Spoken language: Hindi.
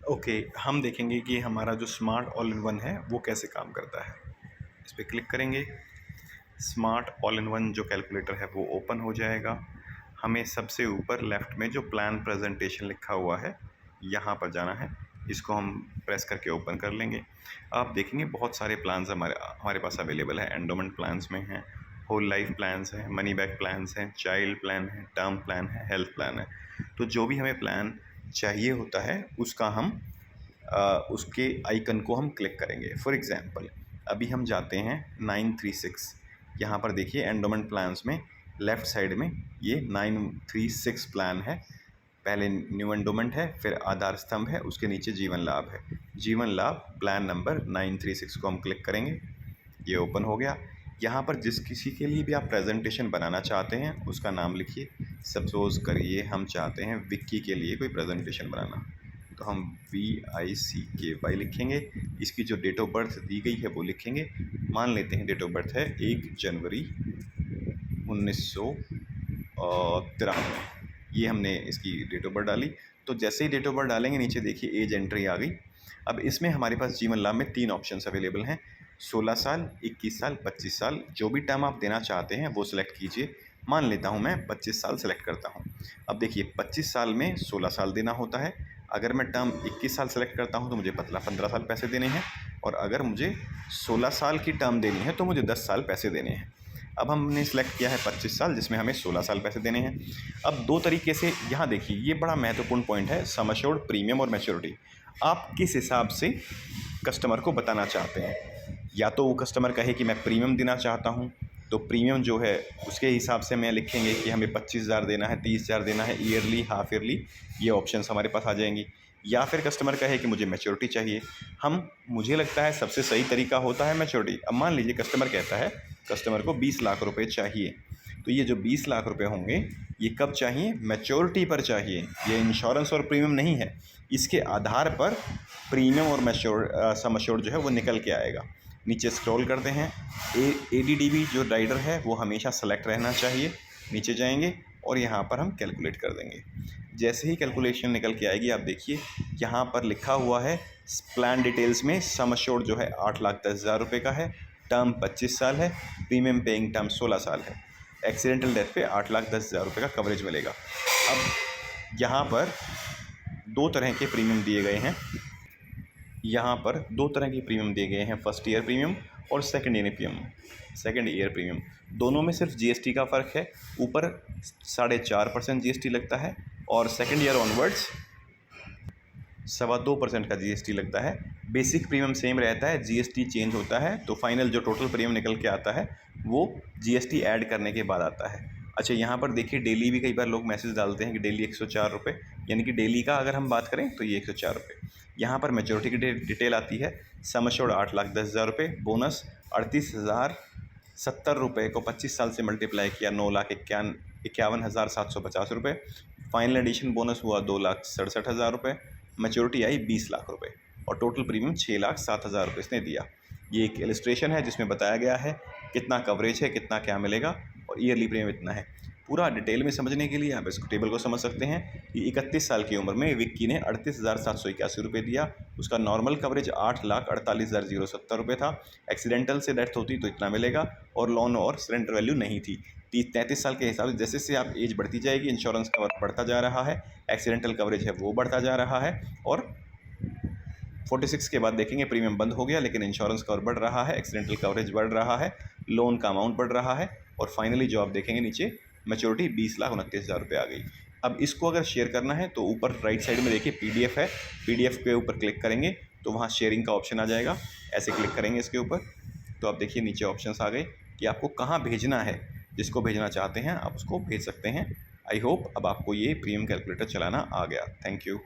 ओके, हम देखेंगे कि हमारा जो स्मार्ट ऑल इन वन है वो कैसे काम करता है। इस पर क्लिक करेंगे, स्मार्ट ऑल इन वन जो कैलकुलेटर है वो ओपन हो जाएगा। हमें सबसे ऊपर लेफ़्ट में जो प्लान प्रेजेंटेशन लिखा हुआ है यहाँ पर जाना है, इसको हम प्रेस करके ओपन कर लेंगे। आप देखेंगे बहुत सारे प्लान्स हमारे हमारे पास अवेलेबल है। एंडोमेंट प्लान्स में हैं, होल लाइफ प्लान्स हैं, मनी बैक प्लान्स हैं, चाइल्ड प्लान है, टर्म प्लान है, हेल्थ प्लान है। तो जो भी हमें प्लान चाहिए होता है उसका हम उसके आइकन को हम क्लिक करेंगे। फॉर एग्ज़ाम्पल अभी हम जाते हैं 936, यहाँ पर देखिए एंडोमेंट प्लान्स में लेफ़्ट साइड में ये 936 प्लान है। पहले न्यू एंडोमेंट है, फिर आधार स्तंभ है, उसके नीचे जीवन लाभ है। जीवन लाभ प्लान नंबर 936 को हम क्लिक करेंगे, ये ओपन हो गया। यहाँ पर जिस किसी के लिए भी आप प्रेजेंटेशन बनाना चाहते हैं उसका नाम लिखिए। सपोज़ करिए हम चाहते हैं विक्की के लिए कोई प्रेजेंटेशन बनाना, तो हम VICKY लिखेंगे। इसकी जो डेट ऑफ बर्थ दी गई है वो लिखेंगे। मान लेते हैं डेट ऑफ बर्थ है 1 जनवरी 1993। ये हमने इसकी डेट ऑफ बर्थ डाली। तो जैसे ही डेट ऑफ बर्थ डालेंगे नीचे देखिए एज एंट्री आ गई। अब इसमें हमारे पास जीवन लाभ में 3 ऑप्शंस अवेलेबल हैं, 16 साल, 21 साल, 25 साल। जो भी टर्म आप देना चाहते हैं वो सिलेक्ट कीजिए। मान लेता हूं मैं 25 साल सेलेक्ट करता हूं। अब देखिए 25 साल में 16 साल देना होता है। अगर मैं टर्म 21 साल सेलेक्ट करता हूं तो मुझे 15 साल पैसे देने हैं, और अगर मुझे 16 साल की टर्म देनी है तो मुझे 10 साल पैसे देने हैं। अब हमने सेलेक्ट किया है 25 साल, जिसमें हमें 16 साल पैसे देने हैं। अब दो तरीके से यहाँ देखिए, ये बड़ा महत्वपूर्ण पॉइंट है, सम एश्योर्ड, प्रीमियम और मैच्योरिटी। आप किस हिसाब से कस्टमर को बताना चाहते हैं। या तो वो कस्टमर कहे कि मैं प्रीमियम देना चाहता हूँ, तो प्रीमियम जो है उसके हिसाब से मैं लिखेंगे कि हमें 25,000 देना है, 30,000 देना है, ईयरली, हाफ ईयरली, ये ऑप्शंस हमारे पास आ जाएंगी। या फिर कस्टमर कहे कि मुझे मैच्योरिटी चाहिए, मुझे लगता है सबसे सही तरीका होता है मैच्योरिटी। अब मान लीजिए कस्टमर कहता है कस्टमर को 20 लाख रुपए चाहिए, तो ये जो 20 लाख रुपए होंगे ये कब चाहिए, मैच्योरिटी पर चाहिए। ये इंश्योरेंस और प्रीमियम नहीं है। इसके आधार पर प्रीमियम और सम एश्योर्ड जो है वो निकल के आएगा। नीचे स्क्रॉल करते हैं, ADDB जो राइडर है वो हमेशा सेलेक्ट रहना चाहिए। नीचे जाएंगे और यहाँ पर हम कैलकुलेट कर देंगे। जैसे ही कैलकुलेशन निकल के आएगी आप देखिए यहाँ पर लिखा हुआ है प्लान डिटेल्स में सम एश्योर्ड जो है 8,10,000 रुपये का है, टर्म 25 साल है, प्रीमियम पेइंग टर्म 16 साल है। एक्सीडेंटल डेथ पे 8,10,000 रुपये का कवरेज मिलेगा। अब यहाँ पर दो तरह के प्रीमियम दिए गए हैं। यहाँ पर दो तरह के प्रीमियम दिए गए हैं, फर्स्ट ईयर प्रीमियम और सेकंड ईयर प्रीमियम। दोनों में सिर्फ GST का फ़र्क है। ऊपर 4.5% GST लगता है और सेकंड ईयर ऑनवर्ड्स 2.25% का GST लगता है। बेसिक प्रीमियम सेम रहता है, GST चेंज होता है, तो फाइनल जो टोटल प्रीमियम निकल के आता है वो GST ऐड करने के बाद आता है। अच्छा, यहाँ पर देखिए डेली भी कई बार लोग मैसेज डालते हैं कि डेली 104 रुपये, यानी कि डेली का अगर हम बात करें तो ये 104 रुपये। यहाँ पर मैच्योरिटी की डिटेल आती है, सम एश्योर्ड 8,10,000 रुपये, बोनस 38,070 रुपये को 25 साल से मल्टीप्लाई किया 9,51,750 रुपये। फाइनल एडिशन बोनस हुआ 2,67,000 रुपये। मैच्योरिटी आई 20 लाख रुपए और टोटल प्रीमियम 6,07,000 रुपये इसने दिया। ये एक इलस्ट्रेशन है जिसमें बताया गया है कितना कवरेज है, कितना क्या मिलेगा और ईयरली प्रीमियम इतना है। पूरा डिटेल में समझने के लिए आप इस टेबल को समझ सकते हैं कि 31 साल की उम्र में विक्की ने 38,781 रुपये दिया। उसका नॉर्मल कवरेज 8,48,070 रुपये था। एक्सीडेंटल से डेथ होती तो इतना मिलेगा और लोन और सरेंडर वैल्यू नहीं थी। 33 साल के हिसाब से जैसे जैसे आप एज बढ़ती जाएगी इंश्योरेंस कवर बढ़ता जा रहा है, एक्सीडेंटल कवरेज है वो बढ़ता जा रहा है, और 46 के बाद देखेंगे प्रीमियम बंद हो गया लेकिन इंश्योरेंस कवर बढ़ रहा है, एक्सीडेंटल कवरेज बढ़ रहा है, लोन का अमाउंट बढ़ रहा है, और फाइनली जो आप देखेंगे नीचे मैच्योरिटी 20,29,000 रुपये आ गई। अब इसको अगर शेयर करना है तो ऊपर राइट साइड में देखिए PDF है, PDF के ऊपर क्लिक करेंगे तो वहाँ शेयरिंग का ऑप्शन आ जाएगा। ऐसे क्लिक करेंगे इसके ऊपर तो आप देखिए नीचे ऑप्शंस आ गए कि आपको कहाँ भेजना है। जिसको भेजना चाहते हैं आप उसको भेज सकते हैं। आई होप अब आपको ये प्रीमियम कैलकुलेटर चलाना आ गया। Thank you.